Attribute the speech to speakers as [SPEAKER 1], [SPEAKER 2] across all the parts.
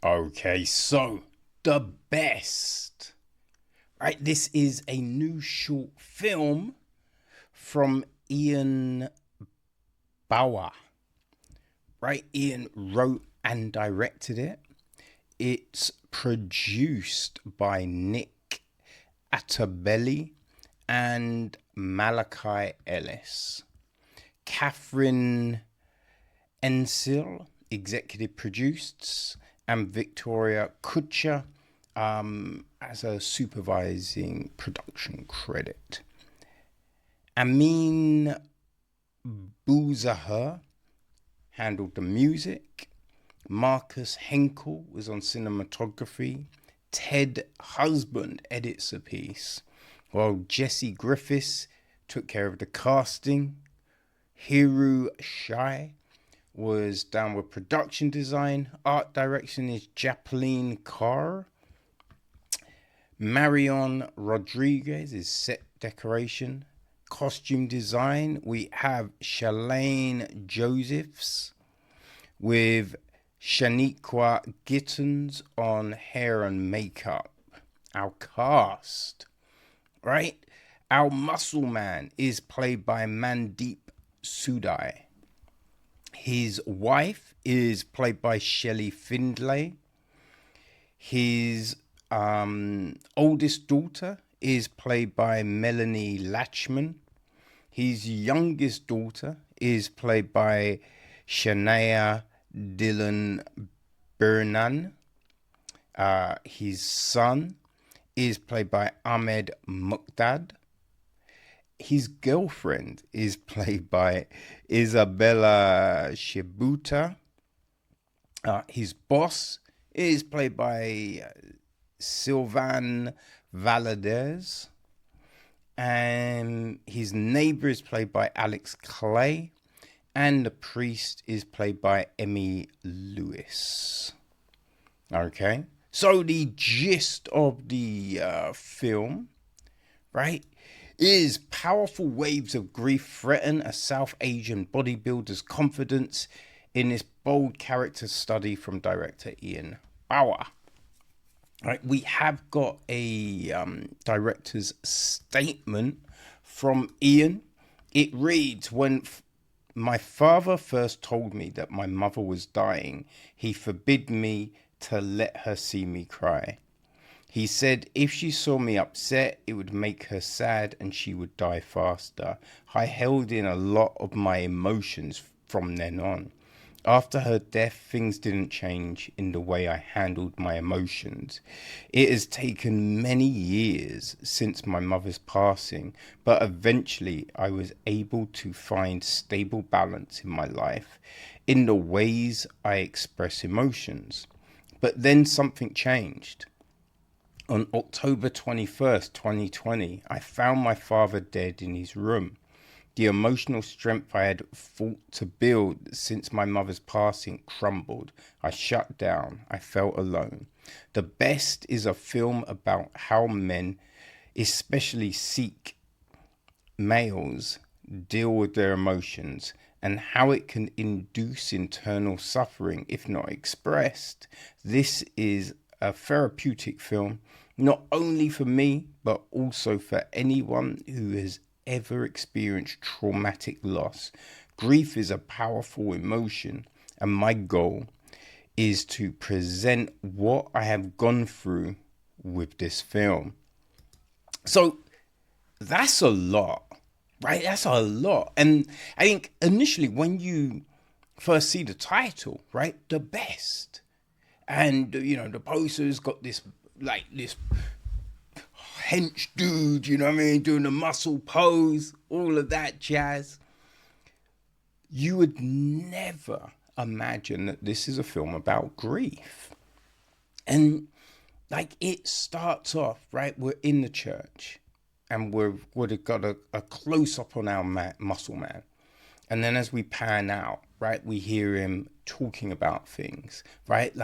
[SPEAKER 1] Okay, so the best. Right, this is a new short film from Ian Bawa. Right, Ian wrote and directed it. It's produced by Nick Attabelli and Malachi Ellis. Catherine Ensil executive produced, and Victoria Kutcher as a supervising production credit. Amin Bouzahar handled the music. Marcus Henkel was on cinematography. Ted Husband edits a piece, while Jesse Griffiths took care of the casting. Hiru Shai was down with production design. Art direction is Jacqueline Carr. Marion Rodriguez is set decoration. Costume design, we have Shalane Josephs with Shaniqua Gittens on hair and makeup. Our cast, right? Our muscle man is played by Mandeep Sodhi. His wife is played by Shelley Findlay. His oldest daughter is played by Melanie Latchman. His youngest daughter is played by Shania Dhillon-Birmhan. His son is played by Ahmed Muqdad. His girlfriend is played by Isabella Shibuta. His boss is played by Sylvain Valadez. And his neighbor is played by Alex Clay. And the priest is played by Emmy Lewis. Okay, so the gist of the film, right, is powerful waves of grief threaten a South Asian bodybuilder's confidence in this bold character study from director Ian Bawa. Right, we have got a director's statement from Ian. It reads, when my father first told me that my mother was dying, he forbid me to let her see me cry. He said if she saw me upset, it would make her sad and she would die faster. I held in a lot of my emotions from then on. After her death, things didn't change in the way I handled my emotions. It has taken many years since my mother's passing, but eventually I was able to find stable balance in my life, in the ways I express emotions. But then something changed. On October 21st, 2020, I found my father dead in his room. The emotional strength I had fought to build since my mother's passing crumbled. I shut down. I felt alone. The Best is a film about how men, especially Sikh males, deal with their emotions and how it can induce internal suffering if not expressed. This is a therapeutic film, not only for me, but also for anyone who has ever experienced traumatic loss. Grief is a powerful emotion, and my goal is to present what I have gone through with this film. So that's a lot, right? That's a lot. And I think initially when you first see the title, right, The Best, and the poster's got this hench dude, you know what I mean, doing the muscle pose, all of that jazz. You would never imagine that this is a film about grief. And it starts off, right, we're in the church and we've got a close-up on our muscle man. And then as we pan out, right, we hear him talking about things, right,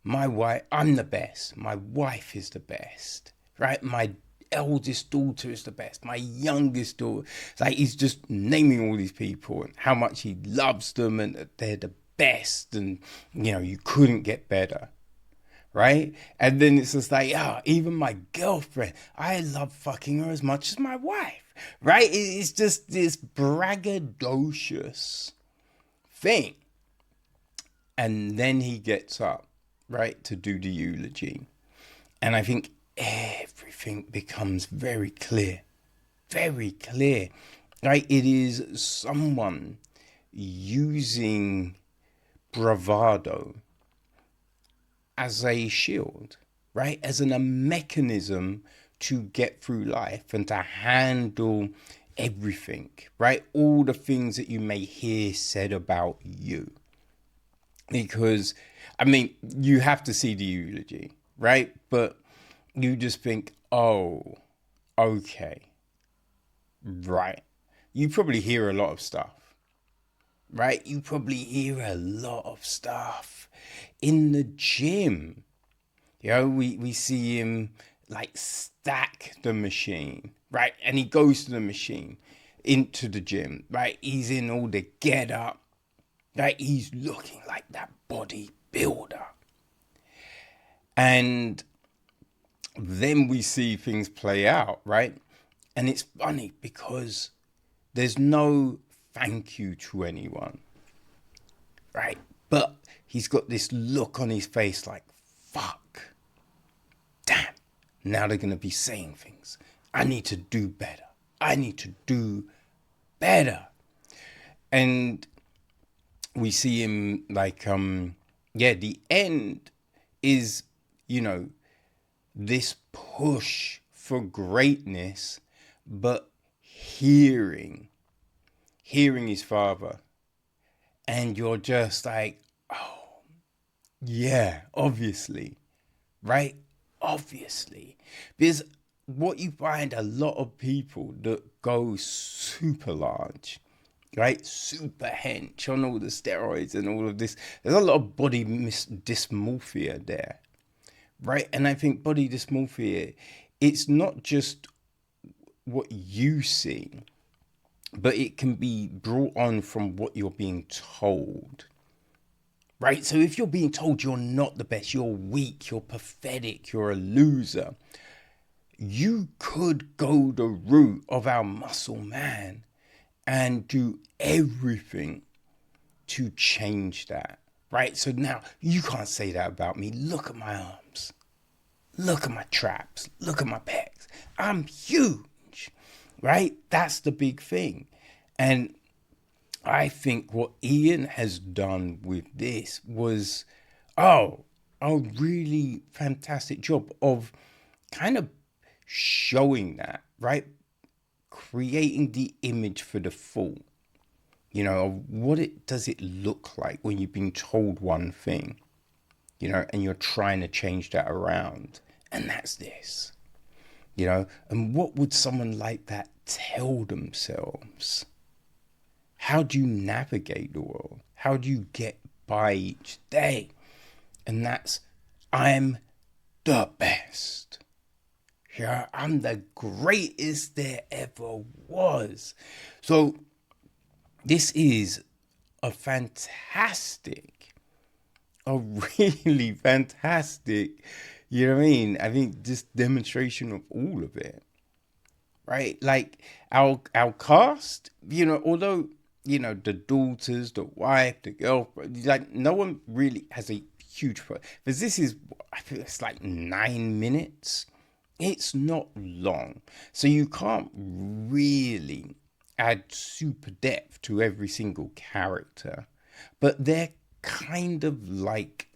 [SPEAKER 1] my wife, I'm the best, my wife is the best, right? My eldest daughter is the best. My youngest daughter. He's just naming all these people and how much he loves them and that they're the best, and you couldn't get better, right? And then it's just like, even my girlfriend, I love fucking her as much as my wife, right? It's just this braggadocious thing. And then he gets up, right, to do the eulogy. And I think everything becomes very clear, right? It is someone using bravado as a shield, right? As a mechanism to get through life and to handle everything, right? All the things that you may hear said about you. Because, I mean, you have to see the eulogy, right? But you just think, oh, okay, right. You probably hear a lot of stuff, right? You probably hear a lot of stuff in the gym. We see him like stack the machine, right? And he goes to the machine into the gym, right? He's in all the get up. Right, he's looking like that bodybuilder. And then we see things play out, right? And it's funny because there's no thank you to anyone, right? But he's got this look on his face like, fuck, damn, now they're going to be saying things. I need to do better. And we see him like, the end is, this push for greatness, but hearing his father. And you're just like, oh, yeah, obviously, right? Obviously. Because what you find a lot of people that go super large, right, super hench on all the steroids and all of this, there's a lot of body dysmorphia there, right? And I think body dysmorphia, it's not just what you see, but it can be brought on from what you're being told, right? So if you're being told you're not the best, you're weak, you're pathetic, you're a loser, you could go the route of our muscle man and do everything to change that, right? So now you can't say that about me. Look at my arms. Look at my traps. Look at my pecs. I'm huge, right? That's the big thing. And I think what Ian has done with this was, a really fantastic job of kind of showing that, right? Creating the image for the fool, of what does it look like when you've been told one thing, and you're trying to change that around. And that's this, and what would someone like that tell themselves? How do you navigate the world? How do you get by each day? And that's, I'm the best. Yeah, I'm the greatest there ever was. So this is a really fantastic, I think just demonstration of all of it, right? Like our cast, although, the daughters, the wife, the girlfriend, like no one really has a huge part. Because this is, I think it's like 9 minutes. It's not long. So you can't really add super depth to every single character. But they're kind of like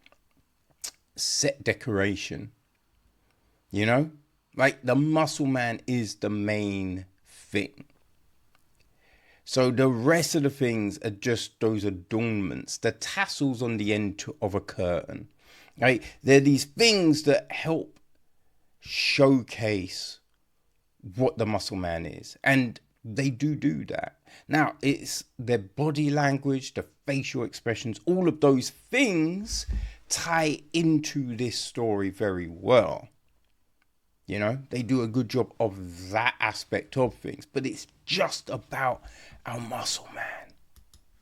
[SPEAKER 1] set decoration. Like the muscle man is the main thing. So the rest of the things are just those adornments, the tassels on the end of a curtain. Right? They're these things that help showcase what the muscle man is, and they do that. Now it's their body language, the facial expressions, all of those things tie into this story very well. They do a good job of that aspect of things, but it's just about our muscle man,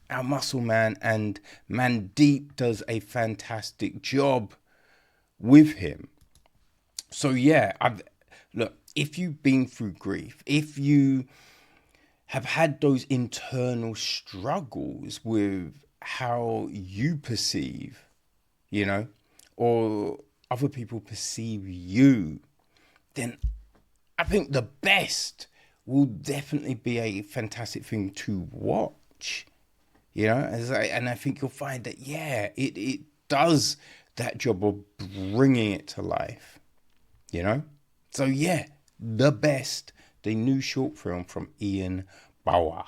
[SPEAKER 1] our muscle man, and Mandeep does a fantastic job with him. So yeah, look, if you've been through grief, if you have had those internal struggles with how you perceive, you know, or other people perceive you, then I think the best will definitely be a fantastic thing to watch, you know, and I think you'll find that, yeah, it does that job of bringing it to life, you know? So, yeah, the best, the new short film from Ian Bawa.